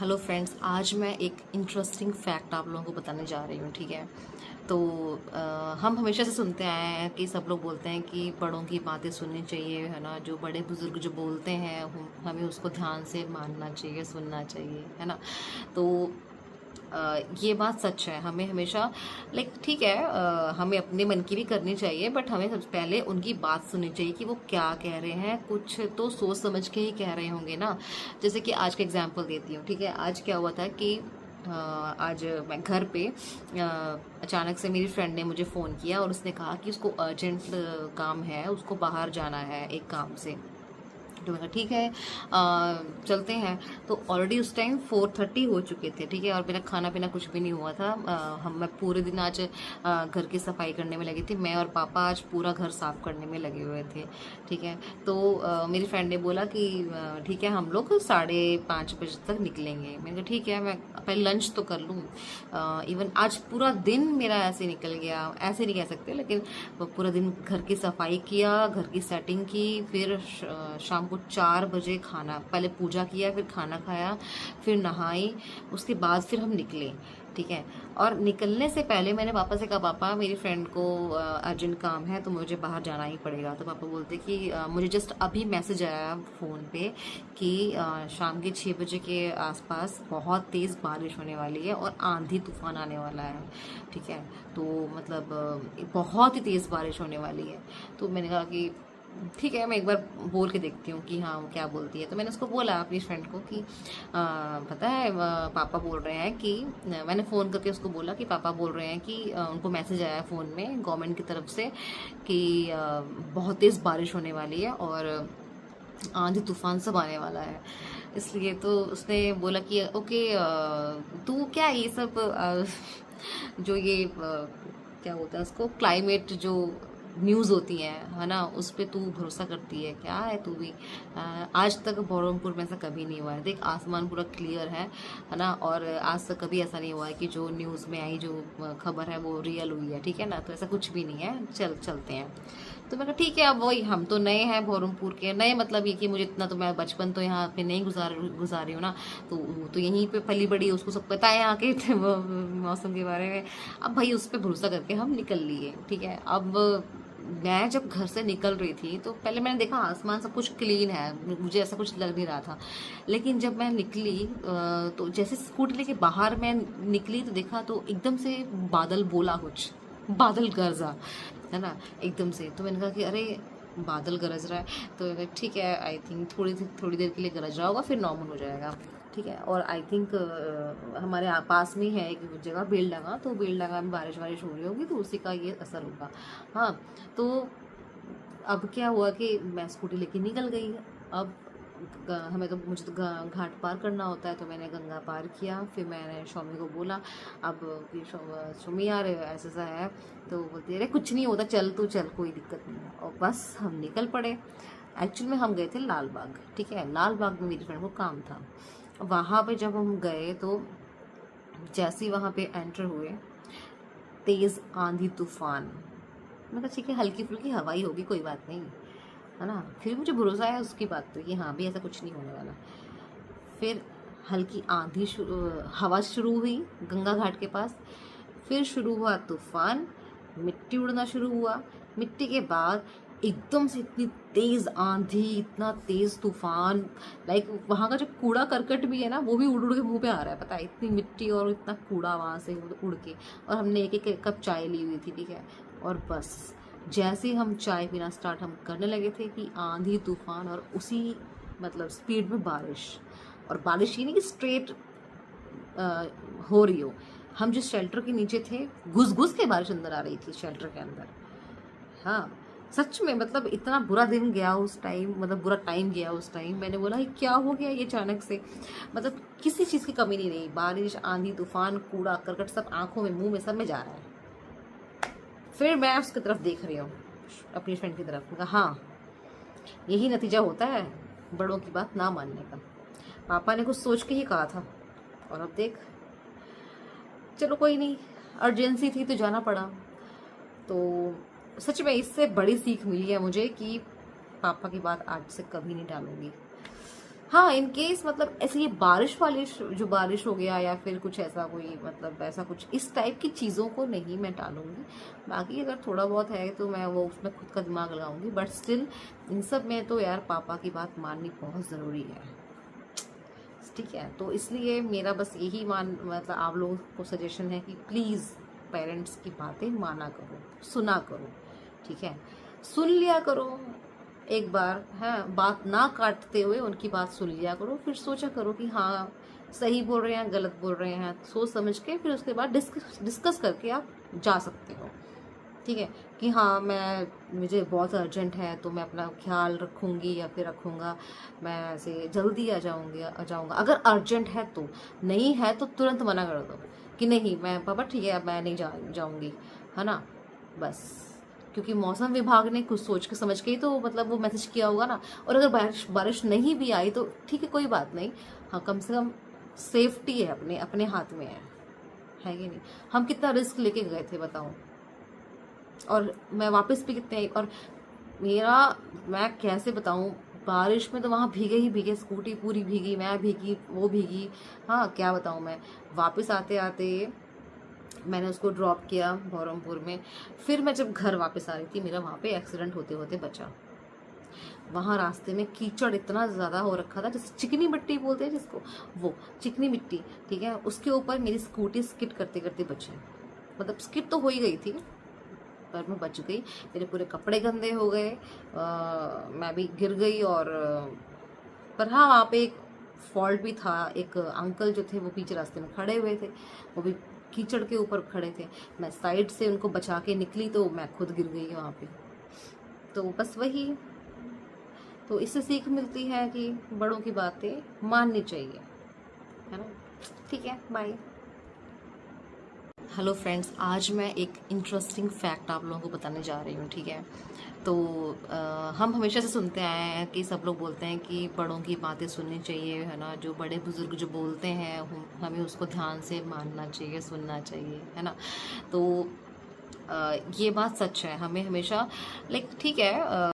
Hello friends, आज मैं एक इंटरेस्टिंग फैक्ट आप लोगों को बताने जा रही हूँ। ठीक है, तो हम हमेशा से सुनते आए हैं कि सब लोग बोलते हैं कि बड़ों की बातें सुननी चाहिए, है ना। जो बड़े बुजुर्ग जो बोलते हैं हमें उसको ध्यान से मानना चाहिए, सुनना चाहिए, है ना। तो ये बात सच है। हमें हमेशा ठीक है, हमें अपने मन की भी करनी चाहिए, बट हमें सबसे पहले उनकी बात सुननी चाहिए कि वो क्या कह रहे हैं। कुछ तो सोच समझ के ही कह रहे होंगे ना। जैसे कि आज का एग्जांपल देती हूँ। ठीक है, आज क्या हुआ था कि आज मैं घर पे अचानक से मेरी फ्रेंड ने मुझे फ़ोन किया और उसने कहा कि उसको अर्जेंट काम है, उसको बाहर जाना है एक काम से। तो मैंने कहा ठीक है, चलते हैं। तो ऑलरेडी उस टाइम 4:30 हो चुके थे। ठीक है, और मेरा खाना पीना कुछ भी नहीं हुआ था। मैं पूरे दिन आज घर की सफाई करने में लगी थी। मैं और पापा आज पूरा घर साफ करने में लगे हुए थे। ठीक है, तो मेरी फ्रेंड ने बोला कि ठीक है, हम लोग 5:30 बजे तक निकलेंगे। मैंने कहा ठीक है, मैं पहले लंच तो कर लूँ। इवन आज पूरा दिन मेरा ऐसे निकल गया, ऐसे नहीं कह सकते, लेकिन पूरा दिन घर की सफाई किया, घर की सेटिंग की, फिर शाम को 4 बजे खाना, पहले पूजा किया, फिर खाना खाया, फिर नहाई, उसके बाद फिर हम निकले। ठीक है, और निकलने से पहले मैंने पापा से कहा, पापा मेरी फ्रेंड को अर्जेंट काम है तो मुझे बाहर जाना ही पड़ेगा। तो पापा बोलते कि मुझे जस्ट अभी मैसेज आया फ़ोन पे कि शाम के 6 बजे के आसपास बहुत तेज़ बारिश होने वाली है और आंधी तूफान आने वाला है। ठीक है, तो मतलब बहुत ही तेज़ बारिश होने वाली है। तो मैंने कहा कि ठीक है, मैं एक बार बोल के देखती हूँ कि हाँ वो क्या बोलती है। तो मैंने उसको बोला अपनी फ्रेंड को कि पता है, पापा बोल रहे हैं कि मैंने फ़ोन करके उसको बोला कि पापा बोल रहे हैं कि उनको मैसेज आया फ़ोन में गवर्नमेंट की तरफ से कि बहुत तेज़ बारिश होने वाली है और आंधी तूफान सब आने वाला है। इसलिए तो उसने बोला कि ओके, तू क्या ये सब जो ये क्या बोलता है उसको, क्लाइमेट जो न्यूज़ होती हैं, है ना, उस पे तू भरोसा करती है क्या? है तू भी आज तक बहरमपुर में ऐसा कभी नहीं हुआ है। देख, आसमान पूरा क्लियर है ना, और आज तक कभी ऐसा नहीं हुआ है कि जो न्यूज़ में आई जो खबर है वो रियल हुई है। ठीक है ना, तो ऐसा कुछ भी नहीं है, चलते हैं। तो मैं कहा ठीक है, अब वही, हम तो नए हैं बहरमपुर के, नए मतलब ये कि मुझे इतना तो, मैं बचपन तो यहाँ पे नहीं गुजारी हूँ ना, तो यहीं पे पली बड़ी, उसको सब पता है यहाँ के मौसम के बारे में। अब भाई उस पर भरोसा करके हम निकल लिए। ठीक है, अब मैं जब घर से निकल रही थी तो पहले मैंने देखा आसमान सब कुछ क्लीन है, मुझे ऐसा कुछ लग नहीं रहा था। लेकिन जब मैं निकली तो जैसे स्कूटी लेके बाहर मैं निकली तो देखा तो एकदम से बादल बोला, कुछ बादल गरजा, है ना, एकदम से। तो मैंने कहा कि अरे बादल गरज रहा है, तो मैंने कहा ठीक है, आई थिंक थोड़ी देर के लिए गरज रहा होगा, फिर नॉर्मल हो जाएगा। ठीक है, और आई थिंक हमारे पास में है एक जगह बेलडांगा, तो बेलडांगा में बारिश वारिश हो रही होगी तो उसी का ये असर होगा। हाँ, तो अब क्या हुआ कि मैं स्कूटी लेके निकल गई। अब मुझे तो घाट पार करना होता है, तो मैंने गंगा पार किया। फिर मैंने शौमी को बोला, अब कि शौमी यार ऐसा सा है, तो बोलती अरे कुछ नहीं होता, चल तू चल, कोई दिक्कत नहीं है। और बस हम निकल पड़े। एक्चुअली में हम गए थे लाल बाग। ठीक है, लाल बाग में मेरी फ्रेंड को काम था। वहाँ पे जब हम गए तो जैसे ही वहाँ पे एंटर हुए, तेज़ आंधी तूफान। मैं कहा ठीक है, हल्की फुल्की हवाई होगी, कोई बात नहीं, है ना। फिर मुझे भरोसा है उसकी बात पे कि हाँ भी ऐसा कुछ नहीं होने वाला। फिर हल्की हवा शुरू हुई गंगा घाट के पास। फिर शुरू हुआ तूफान, मिट्टी उड़ना शुरू हुआ। मिट्टी के बाद एकदम से इतनी तेज आंधी, इतना तेज तूफान, वहाँ का जो कूड़ा करकट भी है ना, वो भी उड़ उड़ के मुंह पे आ रहा है, पता है, इतनी मिट्टी और इतना कूड़ा वहाँ से उड़ के। और हमने एक एक कप चाय ली हुई थी। ठीक है, और बस जैसे ही हम चाय पीना स्टार्ट हम करने लगे थे कि आंधी तूफान और उसी मतलब स्पीड में बारिश। और बारिश ये नहीं कि स्ट्रेट हो रही हो, हम जिस शेल्टर के नीचे थे घुस घुस के बारिश अंदर आ रही थी शेल्टर के अंदर। हाँ, सच में, मतलब इतना बुरा दिन गया उस टाइम, मतलब बुरा टाइम गया उस टाइम। मैंने बोला ये क्या हो गया ये अचानक से, मतलब किसी चीज़ की कमी नहीं रही। बारिश, आंधी तूफान, कूड़ा करकट सब आंखों में, मुंह में, सब में जा रहा है। फिर मैं उसकी तरफ देख रही हूँ, अपनी फ्रेंड की तरफ। कहा हाँ, यही नतीजा होता है बड़ों की बात ना मानने का। पापा ने कुछ सोच के ही कहा था, और अब देख। चलो कोई नहीं, अर्जेंसी थी तो जाना पड़ा। तो सच में इससे बड़ी सीख मिली है मुझे कि पापा की बात आज से कभी नहीं टालूंगी। हाँ, इन केस मतलब ऐसे ये बारिश वाली जो बारिश हो गया या फिर कुछ ऐसा कोई मतलब ऐसा कुछ इस टाइप की चीज़ों को नहीं मैं टालूंगी। बाकी अगर थोड़ा बहुत है तो मैं वो उसमें खुद का दिमाग लगाऊंगी, बट स्टिल इन सब में तो यार पापा की बात माननी बहुत ज़रूरी है, ठीक है। तो इसलिए मेरा बस यही मतलब आप लोगों को सजेशन है कि प्लीज़ पेरेंट्स की बातें माना करो, सुना करो, ठीक है। सुन लिया करो एक बार, है बात ना काटते हुए उनकी बात सुन लिया करो, फिर सोचा करो कि हाँ सही बोल रहे हैं गलत बोल रहे हैं, सोच समझ के फिर उसके बाद डिस्कस करके आप जा सकते हो, ठीक है। कि हाँ मुझे बहुत अर्जेंट है तो मैं अपना ख्याल रखूँगी या फिर रखूँगा, मैं ऐसे जल्दी आ जाऊँगा अगर अर्जेंट है तो, नहीं है तो तुरंत मना कर दो कि नहीं मैं पापा ठीक है अब मैं नहीं जाऊँगी, है ना। बस क्योंकि मौसम विभाग ने कुछ सोच के समझ के ही तो मतलब वो मैसेज किया होगा ना। और अगर बारिश नहीं भी आई तो ठीक है कोई बात नहीं, हाँ कम से कम सेफ्टी है अपने अपने हाथ में है कि नहीं। हम कितना रिस्क लेके गए थे बताओ, और मैं वापस भी कितने, और मैं कैसे बताऊं, बारिश में तो वहाँ भीगे ही भीगे, स्कूटी पूरी भीगी, मैं भीगी वो भीगी, हाँ क्या बताऊं मैं। वापस आते आते मैंने उसको ड्रॉप किया बहरमपुर में, फिर मैं जब घर वापस आ रही थी मेरा वहाँ पे एक्सीडेंट होते होते बचा। वहाँ रास्ते में कीचड़ इतना ज़्यादा हो रखा था, जैसे चिकनी मिट्टी बोलते हैं जिसको, वो चिकनी मिट्टी, ठीक है। उसके ऊपर मेरी स्कूटी स्किड करते करते बची, मतलब स्किड तो हो ही गई थी पर मैं बच गई। मेरे पूरे कपड़े गंदे हो गए, मैं भी गिर गई। और पर हाँ वहाँ पे एक फॉल्ट भी था, एक अंकल जो थे वो पीछे रास्ते में खड़े हुए थे, वो भी कीचड़ के ऊपर खड़े थे, मैं साइड से उनको बचा के निकली तो मैं खुद गिर गई वहाँ पे। तो बस वही, तो इससे सीख मिलती है कि बड़ों की बातें माननी चाहिए, है ना। ठीक है, बाय। हेलो फ्रेंड्स, आज मैं एक इंटरेस्टिंग फैक्ट आप लोगों को बताने जा रही हूँ, ठीक है। तो हम हमेशा से सुनते आए हैं कि सब लोग बोलते हैं कि बड़ों की बातें सुननी चाहिए, है ना। जो बड़े बुजुर्ग जो बोलते हैं हमें उसको ध्यान से मानना चाहिए, सुनना चाहिए, है ना। तो ये बात सच है, हमें हमेशा लाइक ठीक है